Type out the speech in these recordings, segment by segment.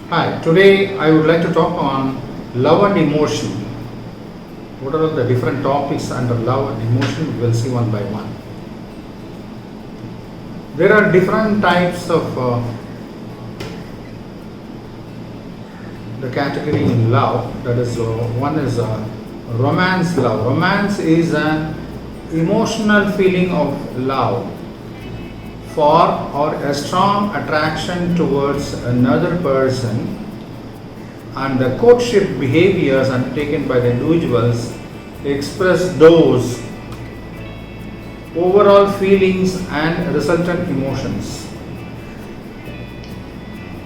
Hi, today I would like to talk on love and emotion. What are the different topics under love and emotion? We will see one by one. There are different types of the category in love. That is, one is romance love. Romance is an emotional feeling of love for or a strong attraction towards another person, and the courtship behaviors undertaken by the individuals express those overall feelings and resultant emotions.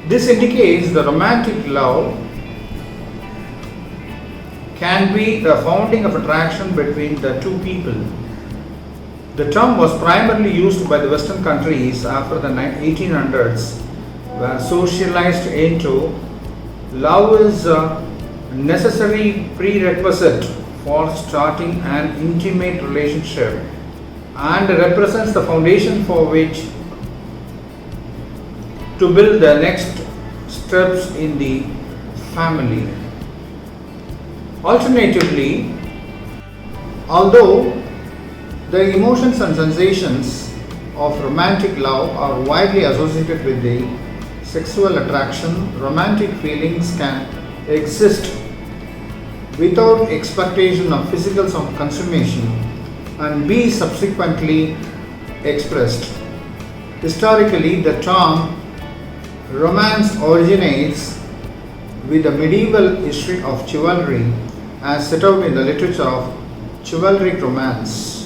This indicates the romantic love can be the founding of attraction between the two people. The term was primarily used by the Western countries after the 1800s, were socialized into love is a necessary prerequisite for starting an intimate relationship and represents the foundation for which to build the next steps in the family. Alternatively, although the emotions and sensations of romantic love are widely associated with the sexual attraction, romantic feelings can exist without expectation of physical consummation and be subsequently expressed. Historically, the term romance originates with the medieval history of chivalry as set out in the literature of chivalric romance.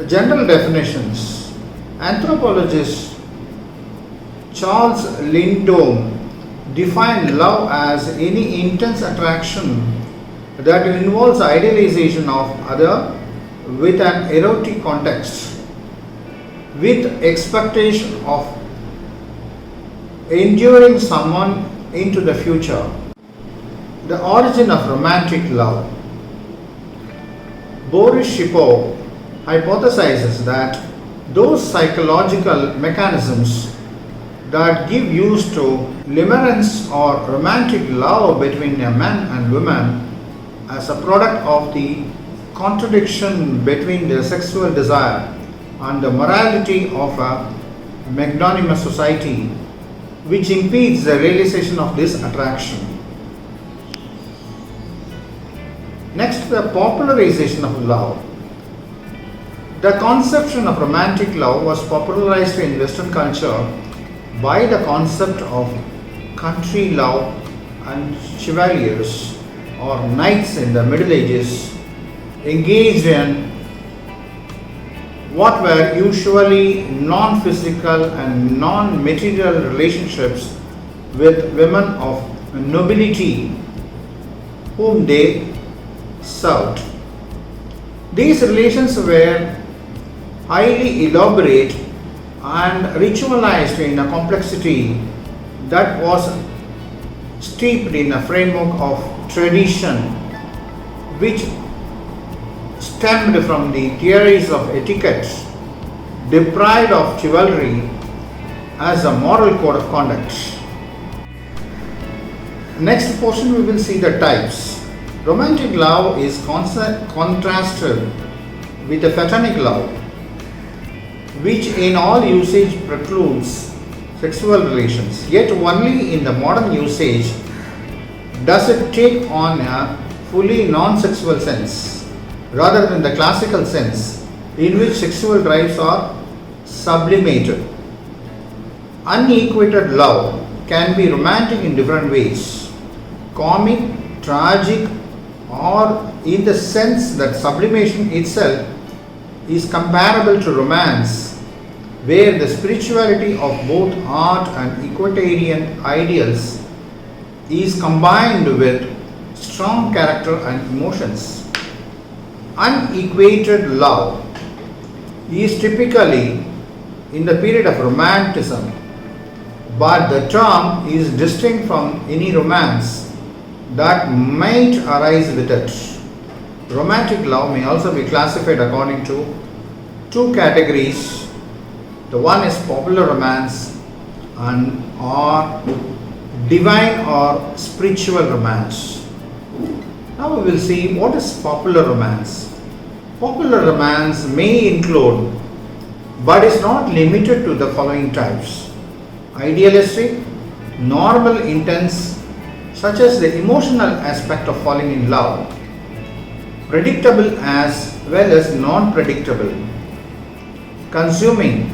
General definitions. Anthropologist Charles Lindholm defined love as any intense attraction that involves idealization of other with an erotic context, with expectation of enduring someone into the future. The origin of romantic love. Boris Shipov hypothesizes that those psychological mechanisms that give use to limerence or romantic love between a man and woman as a product of the contradiction between their sexual desire and the morality of a magnanimous society, which impedes the realization of this attraction. Next, the popularization of love. The conception of romantic love was popularized in Western culture by the concept of country love and chevaliers or knights in the Middle Ages engaged in what were usually non-physical and non-material relationships with women of nobility whom they served. These relations were highly elaborate and ritualized in a complexity that was steeped in a framework of tradition which stemmed from the theories of etiquette, deprived of chivalry as a moral code of conduct. Next portion we will see the types. Romantic love is contrasted with the platonic love, which in all usage precludes sexual relations. Yet only in the modern usage does it take on a fully non-sexual sense, rather than the classical sense in which sexual drives are sublimated. Unequated love can be romantic in different ways: comic, tragic, or in the sense that sublimation itself is comparable to romance, where the spirituality of both art and equitarian ideals is combined with strong character and emotions. Unequated love is typically in the period of romanticism, but the term is distinct from any romance that might arise with it. Romantic love may also be classified according to two categories. The one is popular romance and or divine or spiritual romance. Now we will see what is popular romance. Popular romance may include but is not limited to the following types: idealistic, normal, intense, such as the emotional aspect of falling in love, predictable as well as non-predictable, consuming,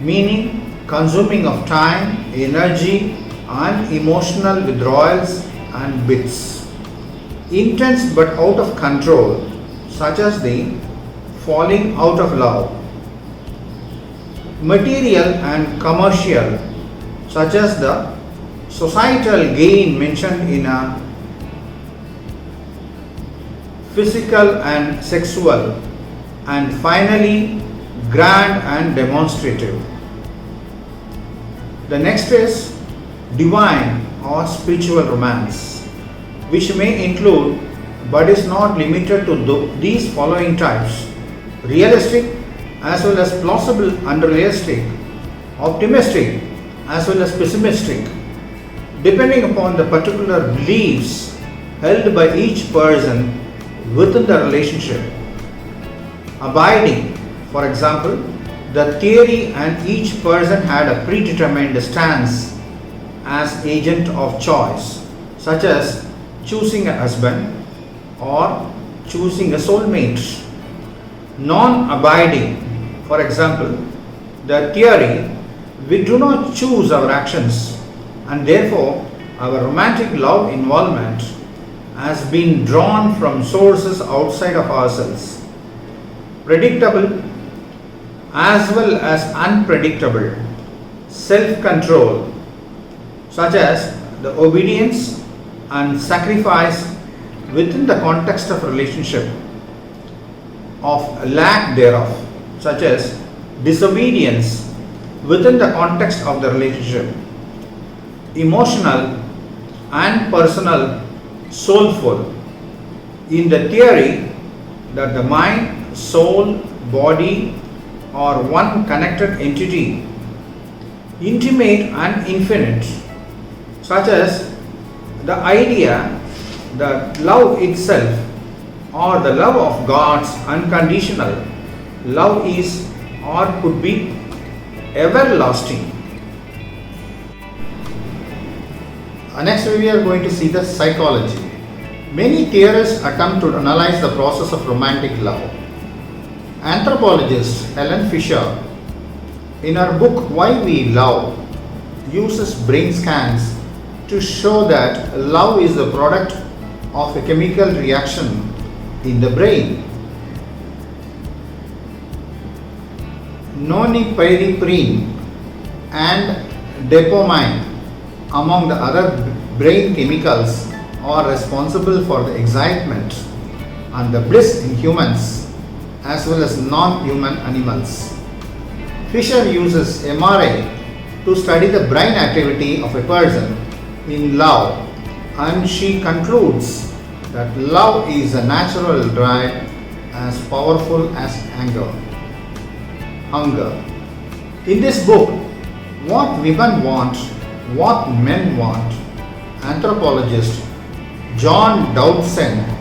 meaning consuming of time, energy and emotional withdrawals and bits, intense but out of control, such as the falling out of love, material and commercial, such as the societal gain mentioned in a physical and sexual, and finally grand and demonstrative. The next is divine or spiritual romance, which may include but is not limited to these following types: realistic as well as plausible and realistic, optimistic as well as pessimistic, depending upon the particular beliefs held by each person within the relationship. Abiding, for example, the theory and each person had a predetermined stance as agent of choice, such as choosing a husband or choosing a soulmate. Non-abiding, for example, the theory we do not choose our actions and therefore our romantic love involvement has been drawn from sources outside of ourselves. Predictable as well as unpredictable, self-control, such as the obedience and sacrifice within the context of relationship, of lack thereof, such as disobedience within the context of the relationship, emotional and personal, soulful, in the theory that the mind, soul, body are one connected entity, intimate and infinite, such as the idea that love itself or the love of God's unconditional love is or could be everlasting. Next we are going to see the psychology. Many theorists attempt to analyze the process of romantic love. Anthropologist Helen Fisher, in her book Why We Love, uses brain scans to show that love is the product of a chemical reaction in the brain. Norepinephrine and dopamine, among the other brain chemicals, are responsible for the excitement and the bliss in humans as well as non-human animals. Fisher uses MRI to study the brain activity of a person in love, and she concludes that love is a natural drive as powerful as hunger. In this book, What Women Want, What Men Want, anthropologist John Dowdson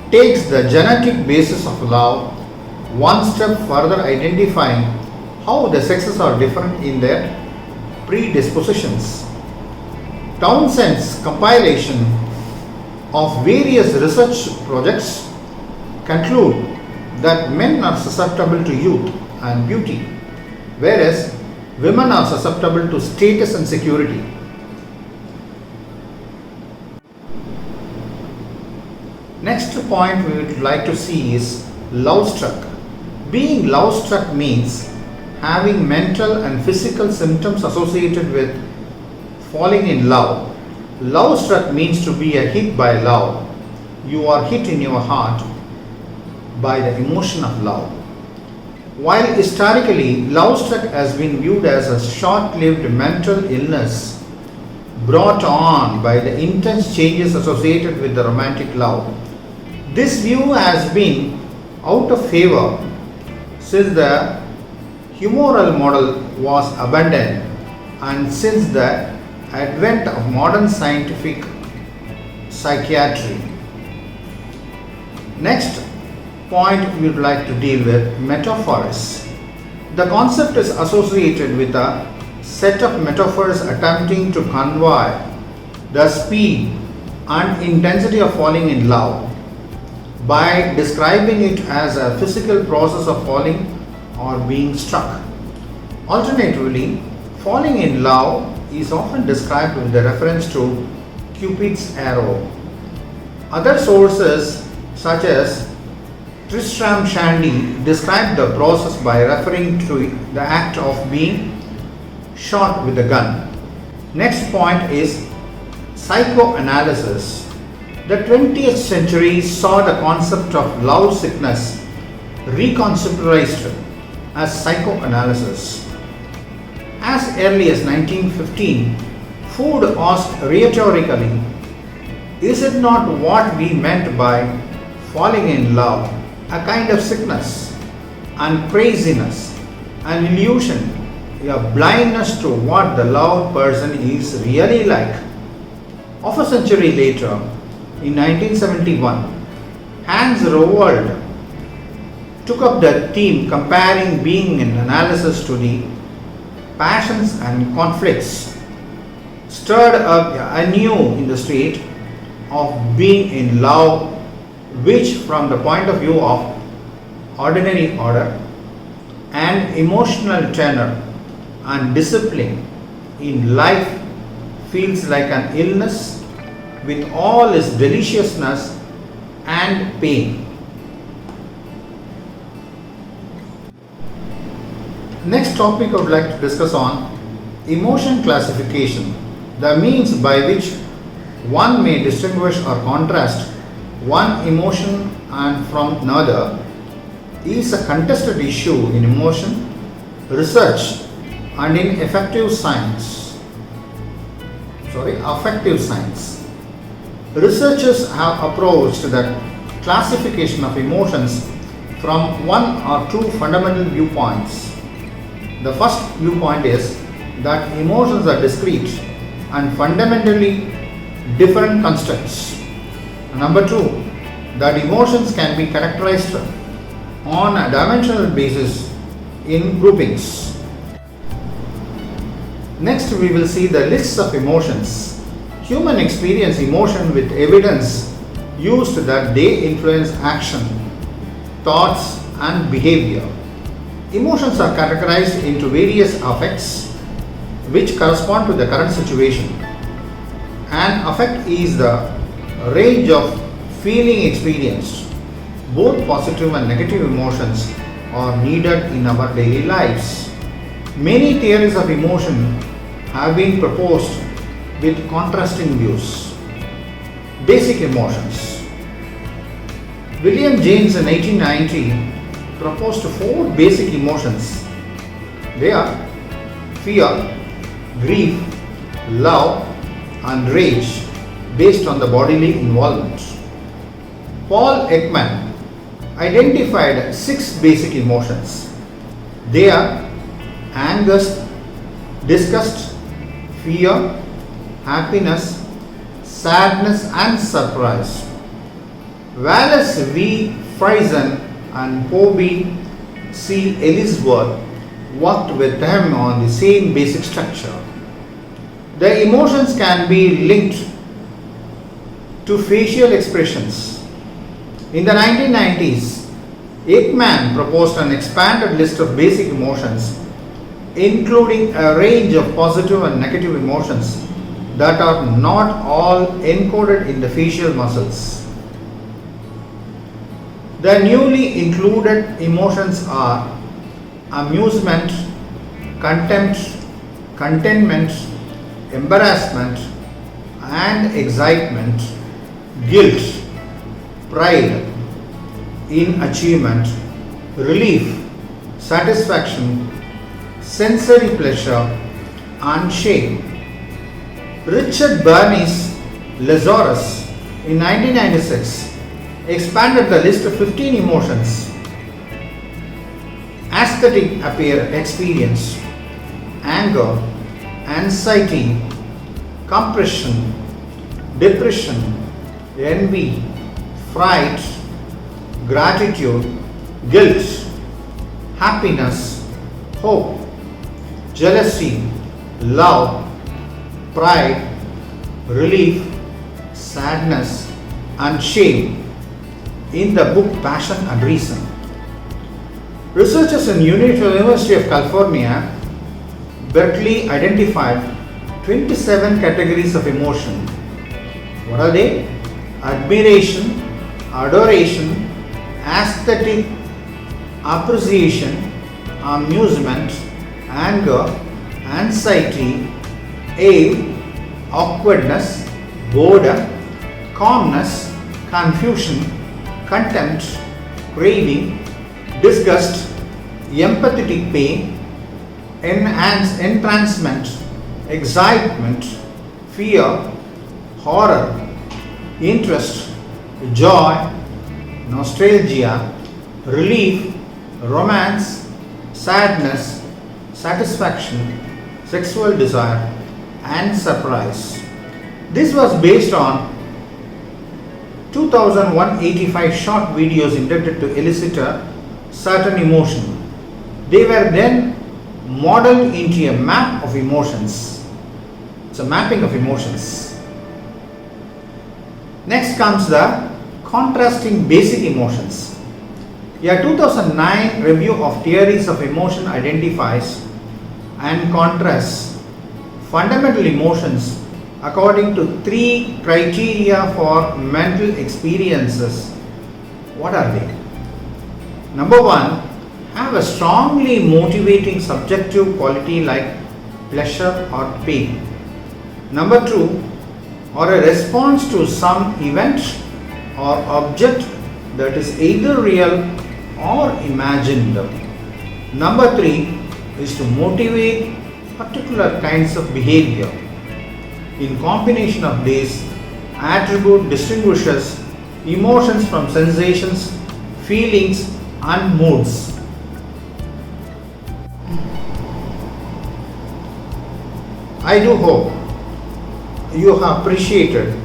takes the genetic basis of love one step further, identifying how the sexes are different in their predispositions. Townsend's compilation of various research projects conclude that men are susceptible to youth and beauty, whereas women are susceptible to status and security. Next point we would like to see is love struck. Being love struck means having mental and physical symptoms associated with falling in love. Love struck means to be hit by love. You are hit in your heart by the emotion of love. While historically love struck has been viewed as a short-lived mental illness brought on by the intense changes associated with the romantic love, this view has been out of favor since the humoral model was abandoned, and since the advent of modern scientific psychiatry. Next point we would like to deal with metaphors. The concept is associated with a set of metaphors attempting to convey the speed and intensity of falling in love by describing it as a physical process of falling or being struck. Alternatively, falling in love is often described with the reference to Cupid's arrow. Other sources, such as Tristram Shandy, describe the process by referring to the act of being shot with a gun. Next point is psychoanalysis. The 20th century saw the concept of love sickness reconceptualized as psychoanalysis. As early as 1915, Freud asked rhetorically, "Is it not what we meant by falling in love, a kind of sickness and craziness, an illusion, a blindness to what the loved person is really like?" Half a century later, in 1971, Hans Rowohlt took up the theme comparing being in analysis to the passions and conflicts, stirred up anew in the state of being in love, which from the point of view of ordinary order and emotional tenor and discipline in life feels like an illness with all its deliciousness and pain. Next topic I would like to discuss on emotion classification, the means by which one may distinguish or contrast one emotion and from another is a contested issue in emotion research and in affective science. Researchers have approached the classification of emotions from one or two fundamental viewpoints. The first viewpoint is that emotions are discrete and fundamentally different constructs. Number two, that emotions can be characterized on a dimensional basis in groupings. Next, we will see the lists of emotions. Human experience emotion with evidence used that they influence action, thoughts, and behavior. Emotions are categorized into various affects which correspond to the current situation. An affect is the range of feeling experienced. Both positive and negative emotions are needed in our daily lives. Many theories of emotion have been proposed with contrasting views. Basic emotions. William James in 1890 proposed four basic emotions. They are fear, grief, love, and rage based on the bodily involvement. Paul Ekman identified six basic emotions. They are angst, disgust, fear, happiness, sadness, and surprise. Wallace V. Friesen and Pobby C. Ellisworth worked with him on the same basic structure. The emotions can be linked to facial expressions. In the 1990s, Ekman proposed an expanded list of basic emotions, including a range of positive and negative emotions that are not all encoded in the facial muscles. The newly included emotions are amusement, contempt, contentment, embarrassment and excitement, guilt, pride in achievement, relief, satisfaction, sensory pleasure, and shame. Richard Bernice Lazarus in 1996 expanded the list of 15 emotions: aesthetic appear experience, anger, anxiety, compression, depression, envy, fright, gratitude, guilt, happiness, hope, jealousy, love, pride, relief, sadness, and shame in the book Passion and Reason. Researchers in University of California, Berkeley identified 27 categories of emotion. What are they? Admiration, adoration, aesthetic, appreciation, amusement, anger, anxiety, awe, awkwardness, boredom, calmness, confusion, contempt, craving, disgust, empathetic pain, entrancement, excitement, fear, horror, interest, joy, nostalgia, relief, romance, sadness, satisfaction, sexual desire, and surprise. This was based on 2,185 short videos intended to elicit a certain emotion. They were then modeled into a map of emotions. It's a mapping of emotions. Next comes the contrasting basic emotions. A 2009 review of theories of emotion identifies and contrasts fundamental emotions according to three criteria for mental experiences. What are they? Number one, have a strongly motivating subjective quality like pleasure or pain. Number two, or a response to some event or object that is either real or imagined. Number three is to motivate particular kinds of behavior. In combination of these, attribute distinguishes emotions from sensations, feelings, and moods. I do hope you have appreciated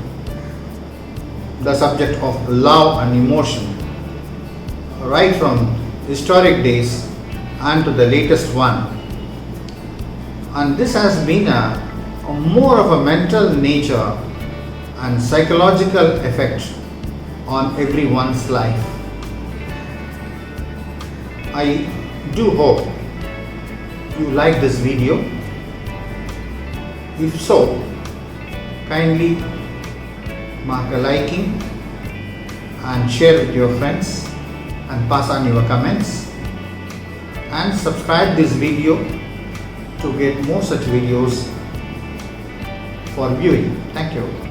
the subject of love and emotion right from historic days and to the latest one. And this has been a more of a mental nature and psychological effect on everyone's life. I do hope you like this video. If so, kindly mark a liking and share with your friends and pass on your comments and subscribe this video to get more such videos for viewing. Thank you.